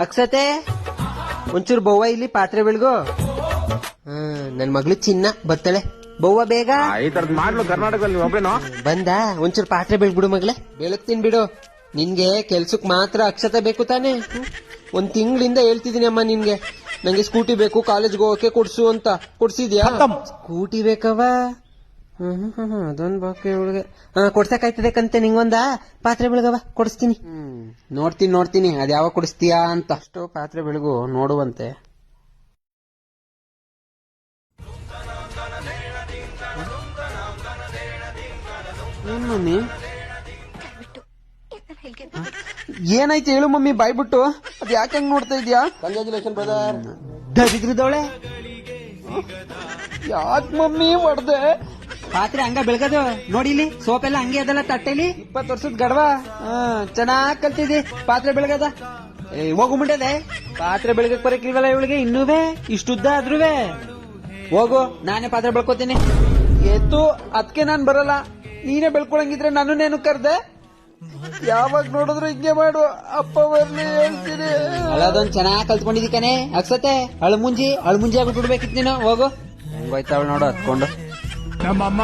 ಅಕ್ಷತೆ ಒಂಚೂರು ಬವ್ವ ಇಲ್ಲಿ ಪಾತ್ರೆ ಬೆಳಗು. ನನ್ ಮಗಳು ಚಿನ್ನ ಬತ್ತಳೆ. ಬವ್ವ ಬೇಗ. ಈ ತರದ್ ಮಾಡ್ಲು ಕರ್ನಾಟಕದಲ್ಲಿ ಒಬ್ರೇನೋ ಬಂದ. ಒಂಚೂರು ಪಾತ್ರೆ ಬೆಳ್ಬಿಡು ಮಗಳೇ. ಬೆಳಗ್ತೀನಿ ಬಿಡು. ನಿನ್ಗೆ ಕೆಲ್ಸಕ್ ಮಾತ್ರ ಅಕ್ಷತೆ ಬೇಕು ತಾನೆ. ಒಂದ್ ತಿಂಗಳಿಂದ ಹೇಳ್ತಿದೀನಿ ಅಮ್ಮ ನಿನ್ಗೆ, ನಂಗೆ ಸ್ಕೂಟಿ ಬೇಕು ಕಾಲೇಜ್ಗೆ ಹೋಗಕ್ಕೆ ಕೊಡ್ಸು ಅಂತ. ಕೊಡ್ಸಿದ್ಯಾ? ಸ್ಕೂಟಿ ಬೇಕವ? ಅದೊಂದ್ ಬಾಕಿ ಒಳಗೆ ಕೊಡ್ಸಕ್ಕಾಯ್ತದೆ ಕಂತೆ. ನಿಂಗೊಂದ ಪಾತ್ರೆ ಬೆಳಗವ ಕೊಡಿಸ್ತೀನಿ. ನೋಡ್ತೀನಿ ಅದ್ ಯಾವಾಗ ಕೊಡಿಸ್ತೀಯಾ ಅಂತ. ಅಷ್ಟು ಪಾತ್ರೆ ಬೆಳಗು ನೋಡುವಂತೆ. ಏನ್ ಮಮ್ಮಿ ಏನಾಯ್ತು ಹೇಳು ಮಮ್ಮಿ ಬಾಯ್ಬಿಟ್ಟು. ಅದ್ ಯಾಕಂಗ್ ನೋಡ್ತಾ ಇದ್ಯಾ? Congratulation brother. ದರಿದ್ರದವಳೆ ಯಾಕ್ ಮಮ್ಮಿ ಹೊಡ್ದೆ? ಪಾತ್ರೆ ಹಂಗ ಬೆಳಗದು ನೋಡಿ. ಇಲ್ಲಿ ಸೋಪ್ ಎಲ್ಲ ಹಂಗೆ ಅದಲ್ಲ ತಟ್ಟೆಲಿ. 20 ವರ್ಷದ ಗಡ್ವಾ. ಚೆನ್ನಾಗ್ ಕಲ್ತಿದ್ದಿ ಪಾತ್ರೆ ಬೆಳಗದ. ಹೋಗು ಮುಂಡದೆ. ಪಾತ್ರೆ ಬೆಳಗಕ್ ಬರಕಿಲ್ವಲ್ಲ ಇವಳಿಗೆ ಇನ್ನೂವೇ. ಇಷ್ಟುದ್ದ ಆದ್ರುವೆ. ಹೋಗು, ನಾನೇ ಪಾತ್ರೆ ಬೆಳ್ಕೋತೀನಿ. ಎತ್ತು ಅದಕ್ಕೆ ನಾನ್ ಬರಲ್ಲ. ನೀನೇ ಬೆಳ್ಕೊಳಂಗಿದ್ರೆ ನನ್ನನ್ನೇನು ಕರ್ದೆ? ಯಾವಾಗ ನೋಡಿದ್ರು ಹಿಂಗೆ ಮಾಡು. ಅಪ್ಪ ಬರ್ಲಿ ಹೇಳ್ತೀನಿ. ಅದೊಂದ್ ಚೆನ್ನಾಗ್ ಕಲ್ತ್ಕೊಂಡಿದಿ ಕಣೆ ಅಕ್ಸತೆ. ಅಳ್ಮುಂಜಿ ಆಗ್ಬಿಟ್ಟು ಬಿಡ್ಬೇಕಿತ್ತು ನೀನು. ಹೋಗು. ಹೆಂಗೋಯ್ತಾವಳು ನೋಡು ಹತ್ಕೊಂಡು. ನಮ್ಮಮ್ಮ